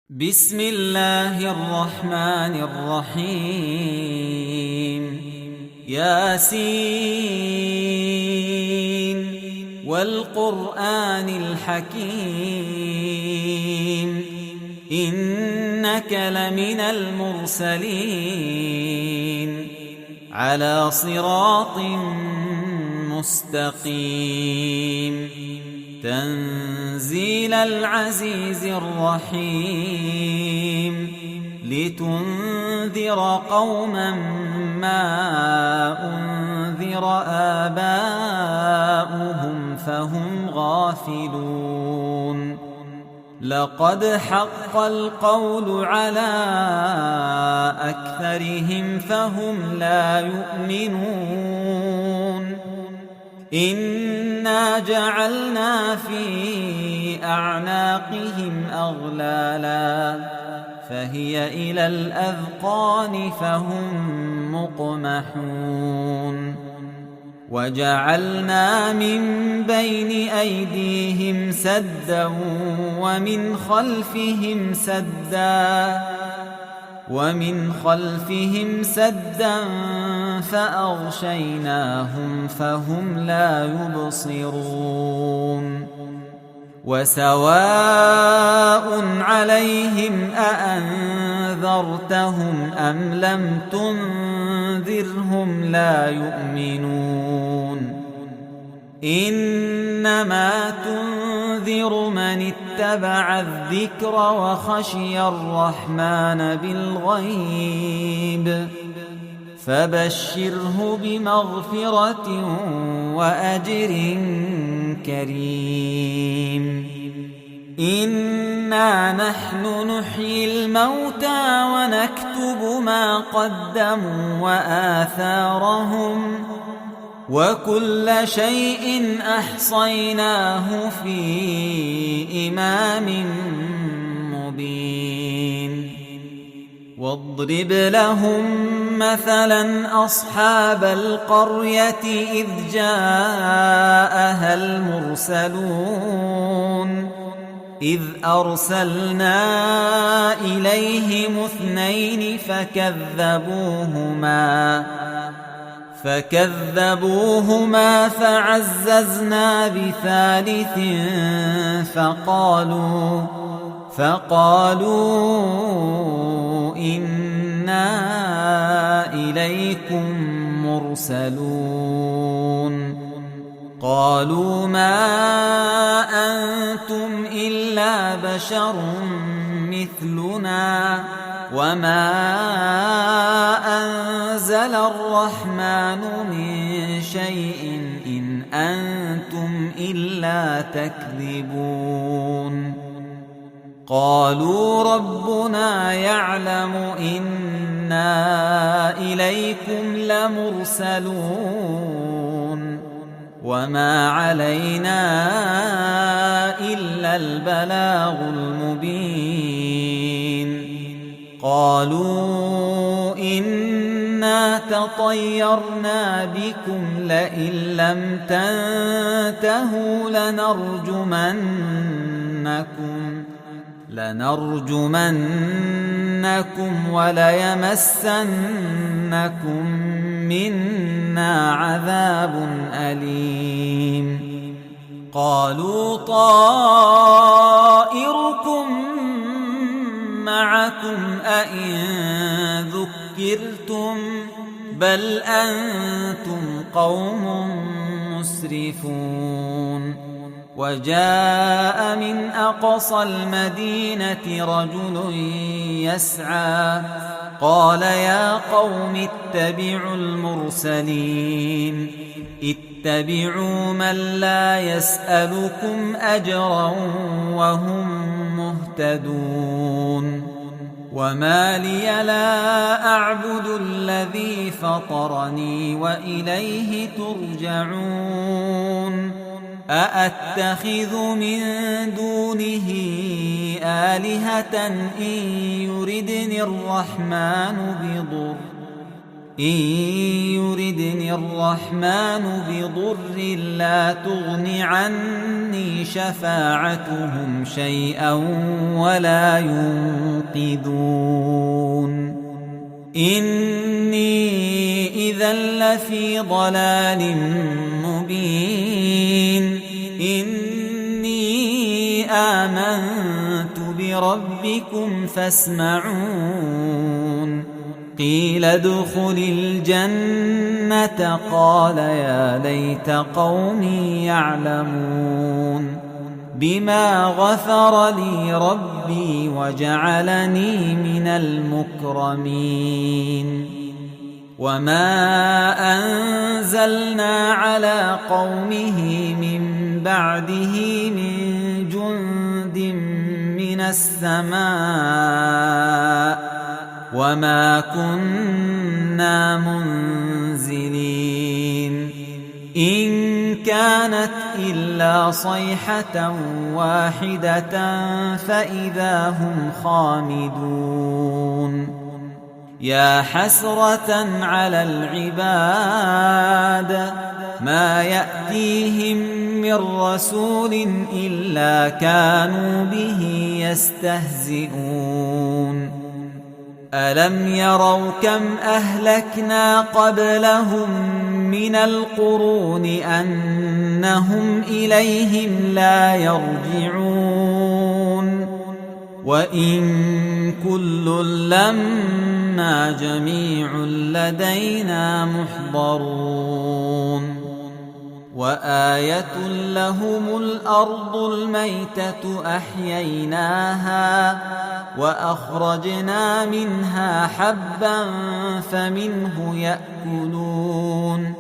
بسم الله الرحمن الرحيم ياسين والقرآن الحكيم إنك لمن المرسلين على صراط مستقيم تنزيل العزيز الرحيم لتنذر قوما ما أنذر آباؤهم فهم غافلون لقد حق القول على أكثرهم فهم لا يؤمنون إنا جعلنا في أعناقهم أغلالا فهي إلى الأذقان فهم مقمحون وجعلنا من بين أيديهم سدا ومن خلفهم سدا فأغشيناهم فهم لا يبصرون وسواء عليهم أأنذرتهم أم لم تنذرهم لا يؤمنون إنما تنذر من اتبع الذكر وخشي الرحمن بالغيب فبشره بمغفرة وأجر كريم إنا نحن نحيي الموتى ونكتب ما قدموا وآثارهم وكل شيء أحصيناه في إمام مبين واضرب لهم مثلا أصحاب القرية إذ جاءها المرسلون إذ أرسلنا إليهم اثنين فكذبوهما فعززنا بثالث فقالوا إنا إليكم مرسلون قالوا ما أنتم إلا بشر مثلنا وما أنزل الرحمن من شيء إن أنتم إلا تكذبون قالوا ربنا يعلم إنا إليكم لمرسلون وما علينا إلا البلاغ المبين قالوا إنا تطيرنا بكم لئن لم تنتهوا لنرجمنكم وليمسنكم منا عذاب أليم قالوا طائركم معكم أئن ذكرتم بل أنتم قوم مسرفون وجاء من أقصى المدينة رجل يسعى قال يا قوم اتبعوا المرسلين اتبعوا من لا يسألكم أجرا وهم مهتدون وما لي لا أعبد الذي فطرني وإليه ترجعون أأتخذ من دونه آلهة إن يردني الرحمن بضر إن يردني الرحمن بضر لا تغن عني شفاعتهم شيئا ولا ينقذون إني إذا لفي ضلال مبين إني آمنت بربكم فاسمعون قيل ادخل الجنة قال يا ليت قومي يعلمون بما غفر لي ربي وجعلني من المكرمين وما أنزلنا على قومه من بعده من جند من السماء وما كنا منزلين إن كانت إلا صيحة واحدة فإذا هم خامدون يا حسرة على العباد ما يأتيهم من رسول إلا كانوا به يستهزئون ألم يروا كم أهلكنا قبلهم من القرون أنهم إليهم لا يرجعون وإن كل لما جميع لدينا محضرون وآية لهم الأرض الميتة أحييناها وأخرجنا منها حبا فمنه يأكلون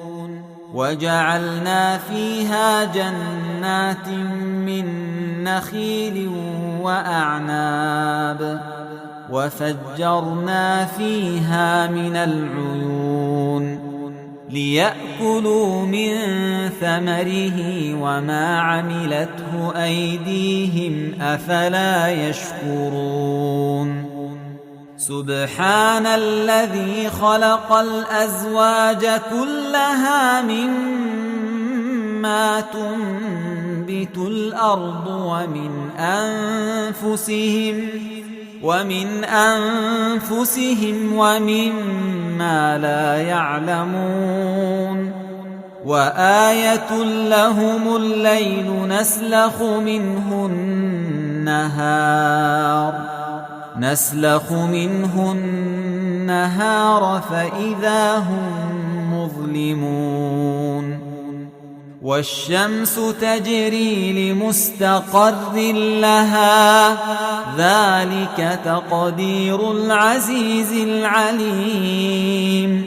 وجعلنا فيها جنات من نخيل وأعناب وفجرنا فيها من العيون ليأكلوا من ثمره وما عملته أيديهم أفلا يشكرون سبحان الذي خلق الأزواج كلها مما تنبت الأرض ومن أنفسهم ومما لا يعلمون وآية لهم الليل نسلخ منه النهار فإذا هم مظلمون والشمس تجري لمستقر لها ذلك تقدير العزيز العليم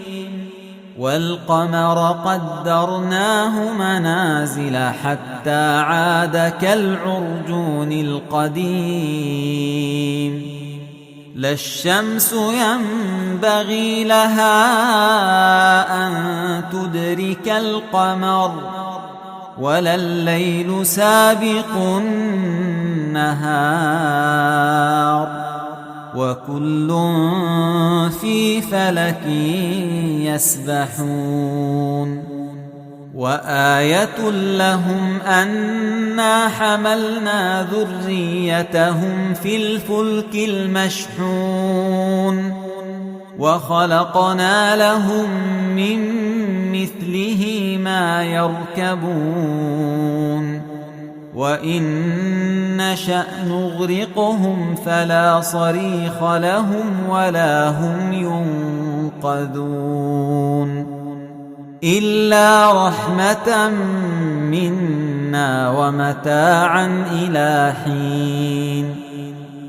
والقمر قدرناه منازل حتى عاد كالعرجون القديم لا الشمس ينبغي لها أن تدرك القمر ولا الليل سابق النهار وكل في فلك يسبحون وآية لهم أنا حملنا ذريتهم في الفلك المشحون وخلقنا لهم من مثله ما يركبون وإن نشأ نغرقهم فلا صريخ لهم ولا هم ينقذون إلا رحمة منا ومتاعا إلى حين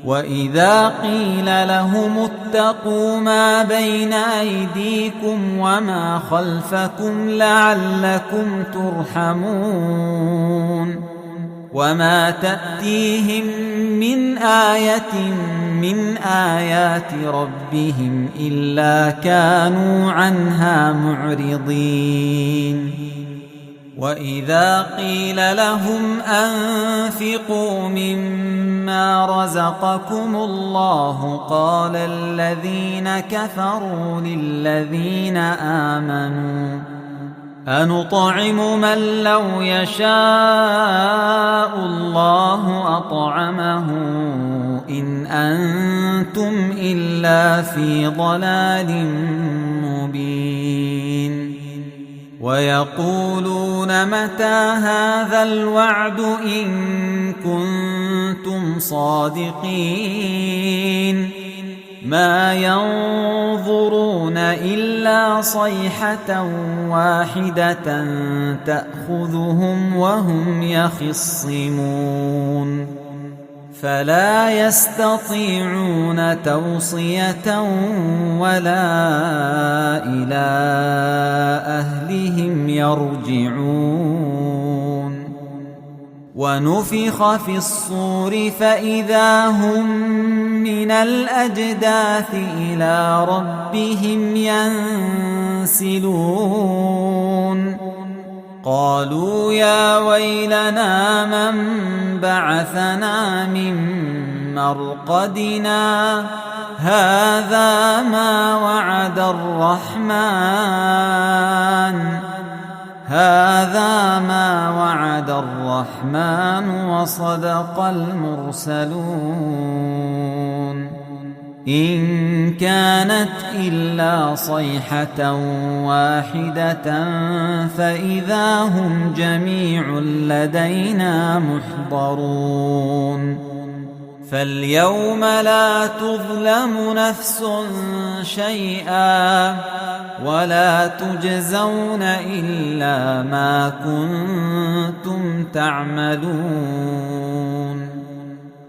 وإذا قيل لهم اتقوا ما بين أيديكم وما خلفكم لعلكم ترحمون وما تأتيهم من آية من آيات ربهم إلا كانوا عنها معرضين وإذا قيل لهم أنفقوا مما رزقكم الله قال الذين كفروا للذين آمنوا أنطعم من لو يشاء الله أطعمه إن أنتم إلا في ضلال مبين ويقولون متى هذا الوعد إن كنتم صادقين ما ينظرون إلا صيحة واحدة تأخذهم وهم يخصمون فلا يستطيعون توصية ولا إلى أهلهم يرجعون ونفخ في الصور فإذا هم من الأجداث إلى ربهم ينسلون قالوا يا ويلنا من بعثنا من مرقدنا هذا ما وعد الرحمن وصدق المرسلون إن كانت إلا صيحة واحدة فإذا هم جميع لدينا محضرون فاليوم لا تظلم نفس شيئا ولا تجزون إلا ما كنتم تعملون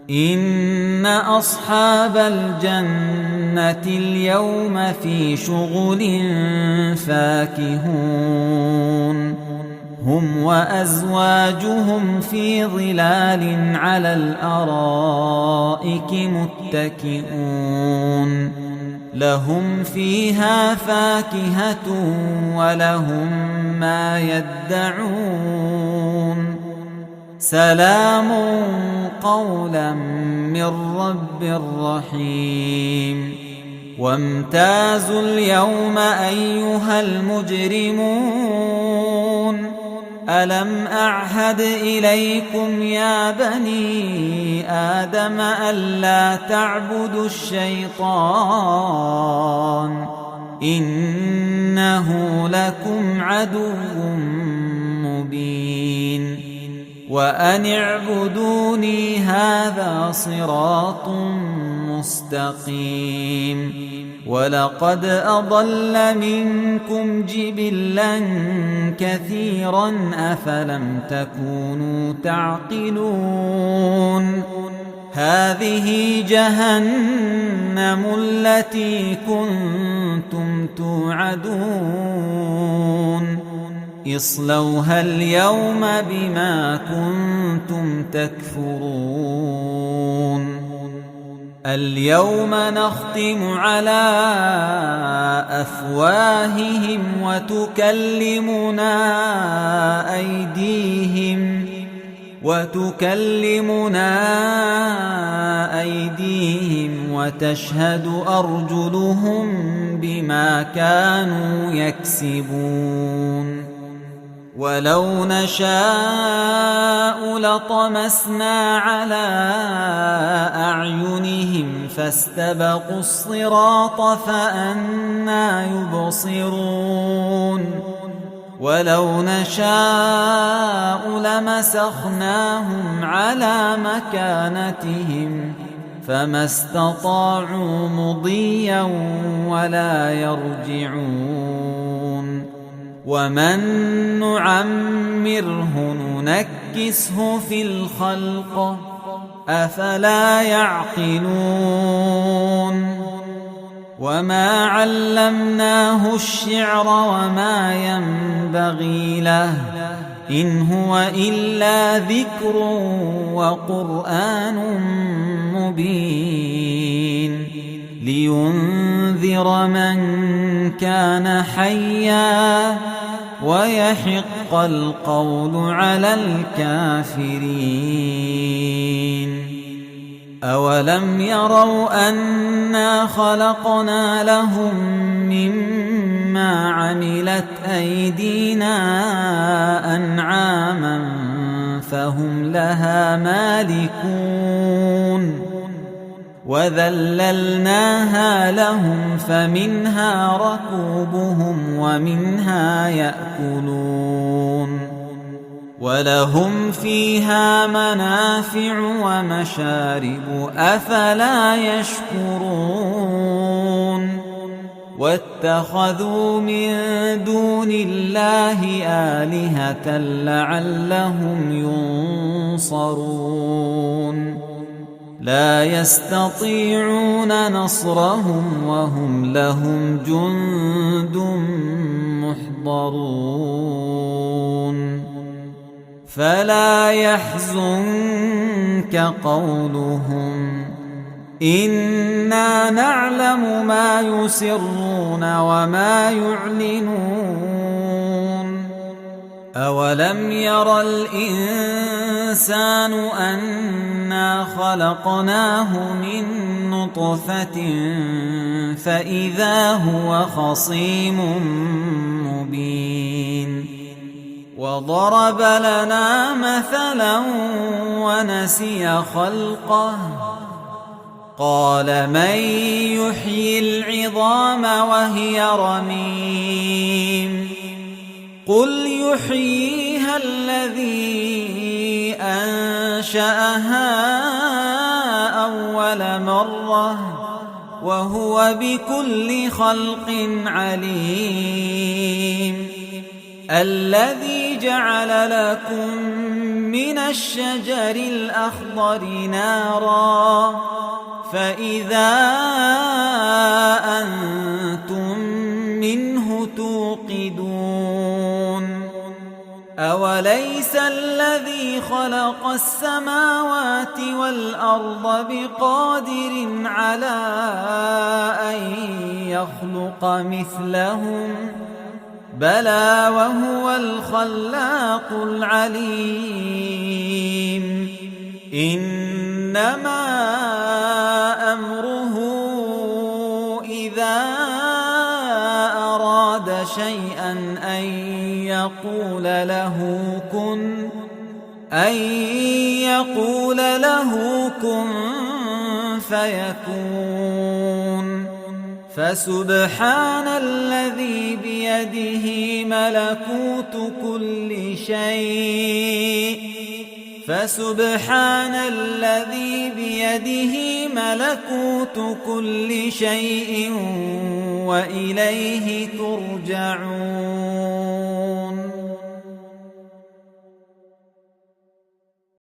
إن أصحاب الجنة اليوم في شغل فاكهون هم وأزواجهم في ظلال على الأرائك متكئون لهم فيها فاكهة ولهم ما يدعون سلام قولا من رب رحيم وامتازوا اليوم أيها المجرمون ألم أعهد إليكم يا بني آدم ألا تعبدوا الشيطان إنه لكم عدو مبين وأن اعبدوني هذا صراط مستقيم ولقد أضل منكم جبلا كثيرا أفلم تكونوا تعقلون هذه جهنم التي كنتم توعدون اصلوها اليوم بما كنتم تكفرون اليوم نختم على أفواههم وتكلمنا أيديهم وتشهد أرجلهم بما كانوا يكسبون ولو نشاء لطمسنا على أعينهم فاستبقوا الصراط فأنى يبصرون ولو نشاء لمسخناهم على مكانتهم فما استطاعوا مضيا ولا يرجعون ومن نعمره ننكسه في الخلق أفلا يعقلون وما علمناه الشعر وما ينبغي له إن هو إلا ذكر وقرآن مبين لينذر من كان حيا ويحق القول على الكافرين. أولم يروا أنا خلقنا لهم مما عملت أيدينا أنعاما فهم لها مالكون وذللناها لهم فمنها ركوبهم ومنها يأكلون ولهم فيها منافع ومشارب أفلا يشكرون واتخذوا من دون الله آلهة لعلهم ينصرون لا يستطيعون نصرهم وهم لهم جند محضرون فلا يحزنك قولهم إنا نعلم ما يسرون وما يعلنون أولم ير الإنسان أنا خلقناه من نطفة فإذا هو خصيم مبين وضرب لنا مثلا ونسي خلقه قال من يحيي العظام وهي رميم قل يحييها الذي أنشأها أول مرة وهو بكل خلق عليم الذي جعل لكم من الشجر الأخضر نارا فإذا أنتم منه توقدون أوليس الذي خلق السماوات والأرض بقادر على أن يخلق مثلهم بلى وهو الخلاق العليم إنما أمره إذا أراد شيئا أن يقول له كن فيكون فسبحان الذي بيده ملكوت كل شيء وإليه ترجعون.